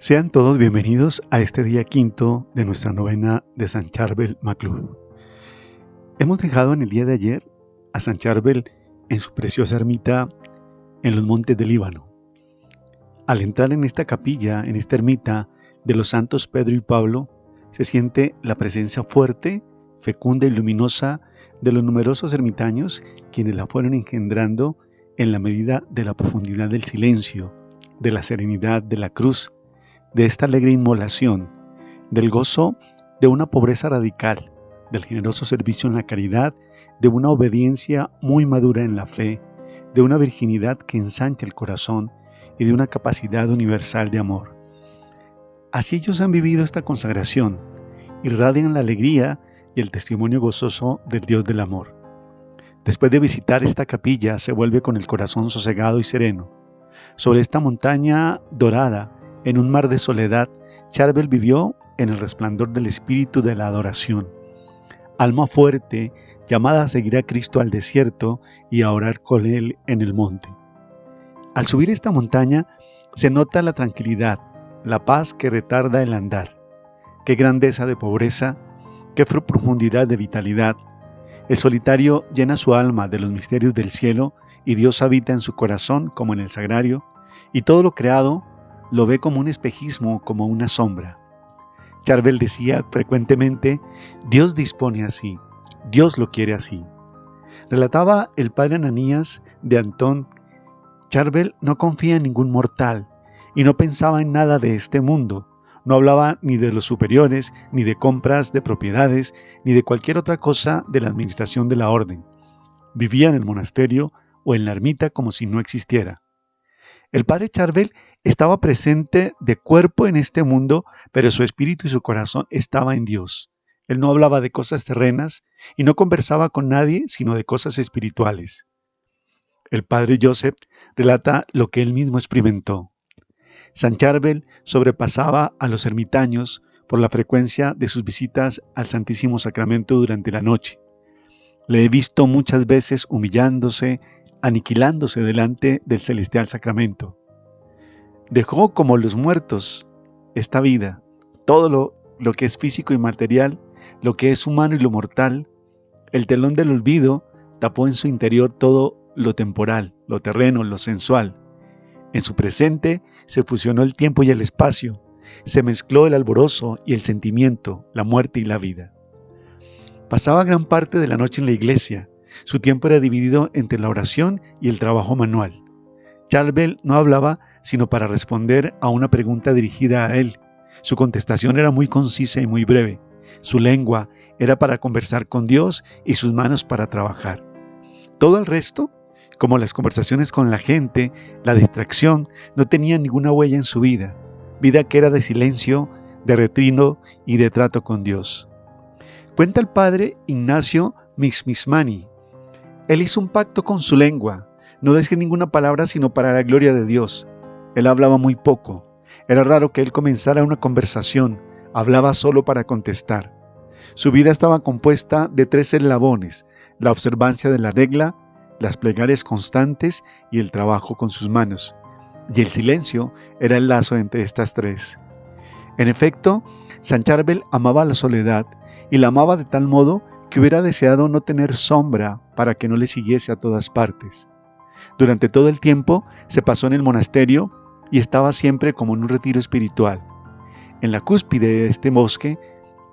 Sean todos bienvenidos a este día quinto de nuestra novena de San Charbel MacLuth. Hemos dejado en el día de ayer a San Charbel en su preciosa ermita en los montes del Líbano. Al entrar en esta capilla, en esta ermita de los santos Pedro y Pablo, se siente la presencia fuerte, fecunda y luminosa de los numerosos ermitaños quienes la fueron engendrando en la medida de la profundidad del silencio, de la serenidad de la cruz, de esta alegre inmolación, del gozo de una pobreza radical, del generoso servicio en la caridad, de una obediencia muy madura en la fe, de una virginidad que ensancha el corazón y de una capacidad universal de amor. Así ellos han vivido esta consagración, irradian la alegría y el testimonio gozoso del Dios del amor. Después de visitar esta capilla, se vuelve con el corazón sosegado y sereno. Sobre esta montaña dorada, en un mar de soledad, Charbel vivió en el resplandor del espíritu de la adoración. Alma fuerte, llamada a seguir a Cristo al desierto y a orar con Él en el monte. Al subir esta montaña, se nota la tranquilidad, la paz que retarda el andar. Qué grandeza de pobreza, qué profundidad de vitalidad. El solitario llena su alma de los misterios del cielo y Dios habita en su corazón como en el sagrario, y todo lo creado lo ve como un espejismo, como una sombra. Charbel decía frecuentemente, Dios dispone así, Dios lo quiere así. Relataba el padre Ananías de Antón, Charbel no confía en ningún mortal y no pensaba en nada de este mundo. No hablaba ni de los superiores, ni de compras de propiedades, ni de cualquier otra cosa de la administración de la orden. Vivía en el monasterio o en la ermita como si no existiera. El padre Charbel estaba presente de cuerpo en este mundo, pero su espíritu y su corazón estaba en Dios. Él no hablaba de cosas terrenas y no conversaba con nadie, sino de cosas espirituales. El padre Joseph relata lo que él mismo experimentó. San Charbel sobrepasaba a los ermitaños por la frecuencia de sus visitas al Santísimo Sacramento durante la noche. Le he visto muchas veces humillándose, aniquilándose delante del celestial sacramento. Dejó como los muertos esta vida, todo lo que es físico y material, lo que es humano y lo mortal. El telón del olvido tapó en su interior todo lo temporal, lo terreno, lo sensual. En su presente se fusionó el tiempo y el espacio, se mezcló el alborozo y el sentimiento, la muerte y la vida. Pasaba gran parte de la noche en la iglesia. Su tiempo era dividido entre la oración y el trabajo manual. Charbel no hablaba sino para responder a una pregunta dirigida a él. Su contestación era muy concisa y muy breve. Su lengua era para conversar con Dios y sus manos para trabajar. Todo el resto, como las conversaciones con la gente, la distracción, no tenía ninguna huella en su vida que era de silencio, de retrino y de trato con Dios. Cuenta el padre Ignacio Mixmismani. Él hizo un pacto con su lengua, no decía ninguna palabra sino para la gloria de Dios. Él hablaba muy poco. Era raro que él comenzara una conversación, hablaba solo para contestar. Su vida estaba compuesta de 3 eslabones: la observancia de la regla, las plegarias constantes y el trabajo con sus manos. Y el silencio era el lazo entre estas 3. En efecto, San Charbel amaba la soledad y la amaba de tal modo que hubiera deseado no tener sombra para que no le siguiese a todas partes. Durante todo el tiempo se pasó en el monasterio y estaba siempre como en un retiro espiritual. En la cúspide de este bosque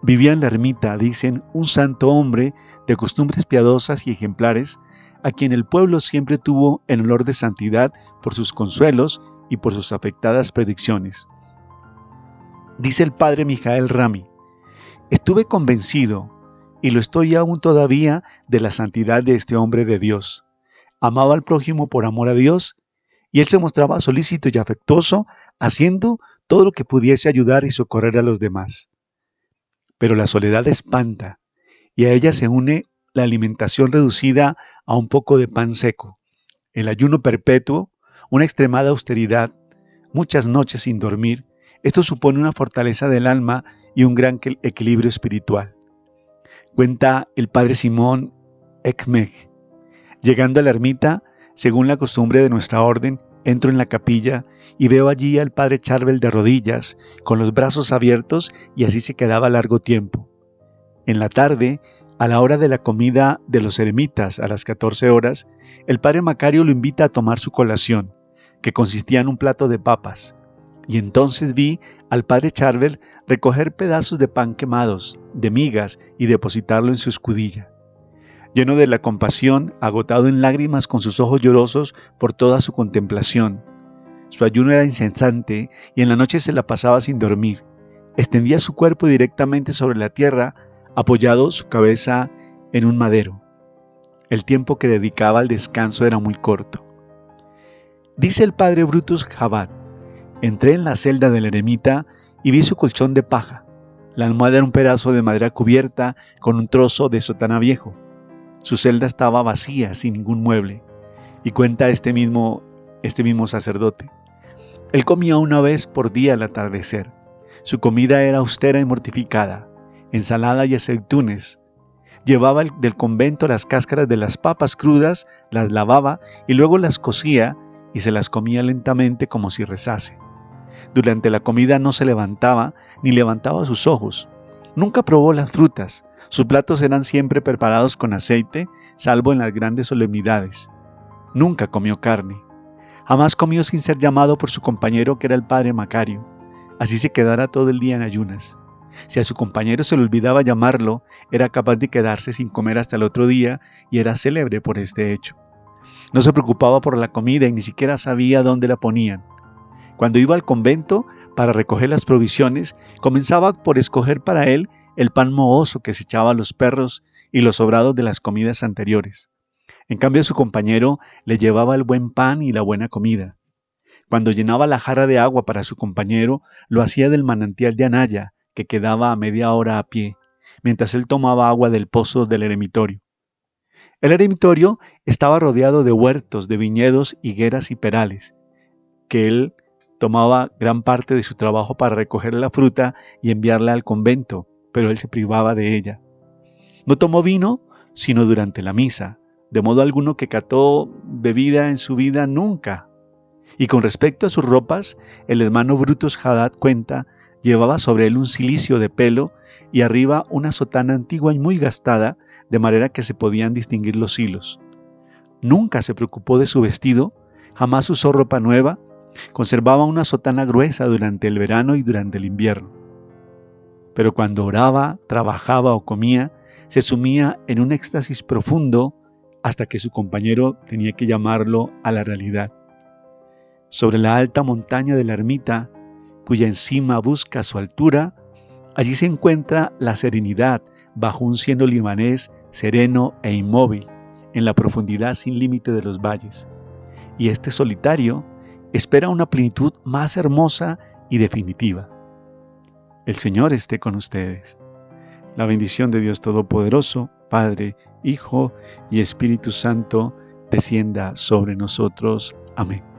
vivía en la ermita, dicen, un santo hombre de costumbres piadosas y ejemplares, a quien el pueblo siempre tuvo en olor de santidad por sus consuelos y por sus afectadas predicciones. Dice el padre Mijael Rami: estuve convencido, y lo estoy aún todavía, de la santidad de este hombre de Dios. Amaba al prójimo por amor a Dios, y él se mostraba solícito y afectuoso, haciendo todo lo que pudiese ayudar y socorrer a los demás. Pero la soledad espanta, y a ella se une la alimentación reducida a un poco de pan seco, el ayuno perpetuo, una extremada austeridad, muchas noches sin dormir. Esto supone una fortaleza del alma y un gran equilibrio espiritual. Cuenta el padre Simón Ekmeg: llegando a la ermita, según la costumbre de nuestra orden, Entro en la capilla y veo allí al padre Charbel de rodillas, con los brazos abiertos, y así se quedaba largo tiempo. En la tarde, a la hora de la comida de los eremitas, a las 14 horas, el padre Macario lo invita a tomar su colación, que consistía en un plato de papas, y entonces vi al padre Charbel recoger pedazos de pan quemados, de migas, y depositarlo en su escudilla. Lleno de la compasión, agotado en lágrimas, con sus ojos llorosos por toda su contemplación. Su ayuno era incesante y en la noche se la pasaba sin dormir. Extendía su cuerpo directamente sobre la tierra, apoyado su cabeza en un madero. El tiempo que dedicaba al descanso era muy corto. Dice el padre Brutus Jabat: entré en la celda del eremita y vi su colchón de paja. La almohada era un pedazo de madera cubierta con un trozo de sotana viejo. Su celda estaba vacía, sin ningún mueble. Y cuenta este mismo sacerdote: él comía una vez por día al atardecer. Su comida era austera y mortificada: ensalada y aceitunes. Llevaba del convento las cáscaras de las papas crudas, las lavaba y luego las cocía y se las comía lentamente como si rezase. Durante la comida no se levantaba ni levantaba sus ojos. Nunca probó las frutas. Sus platos eran siempre preparados con aceite, salvo en las grandes solemnidades. Nunca comió carne. Jamás comió sin ser llamado por su compañero, que era el padre Macario. Así se quedara todo el día en ayunas. Si a su compañero se le olvidaba llamarlo, era capaz de quedarse sin comer hasta el otro día, y era célebre por este hecho. No se preocupaba por la comida y ni siquiera sabía dónde la ponían. Cuando iba al convento para recoger las provisiones, comenzaba por escoger para él el pan mohoso que se echaba a los perros y los sobrados de las comidas anteriores. En cambio, su compañero le llevaba el buen pan y la buena comida. Cuando llenaba la jarra de agua para su compañero, lo hacía del manantial de Anaya, que quedaba a media hora a pie, mientras él tomaba agua del pozo del eremitorio. El eremitorio estaba rodeado de huertos, de viñedos, higueras y perales, que él tomaba gran parte de su trabajo para recoger la fruta y enviarla al convento, pero él se privaba de ella. No tomó vino sino durante la misa, de modo alguno que cató bebida en su vida nunca. Y con respecto a sus ropas, el hermano Brutus Jabat cuenta: llevaba sobre él un cilicio de pelo y arriba una sotana antigua y muy gastada, de manera que se podían distinguir los hilos. Nunca se preocupó de su vestido, jamás usó ropa nueva, conservaba una sotana gruesa durante el verano y durante el invierno. Pero cuando oraba, trabajaba o comía, se sumía en un éxtasis profundo hasta que su compañero tenía que llamarlo a la realidad. Sobre la alta montaña de la ermita, cuya encima busca su altura, allí se encuentra la serenidad bajo un cielo libanés sereno e inmóvil, en la profundidad sin límite de los valles. Y este solitario espera una plenitud más hermosa y definitiva. El Señor esté con ustedes. La bendición de Dios Todopoderoso, Padre, Hijo y Espíritu Santo, descienda sobre nosotros. Amén.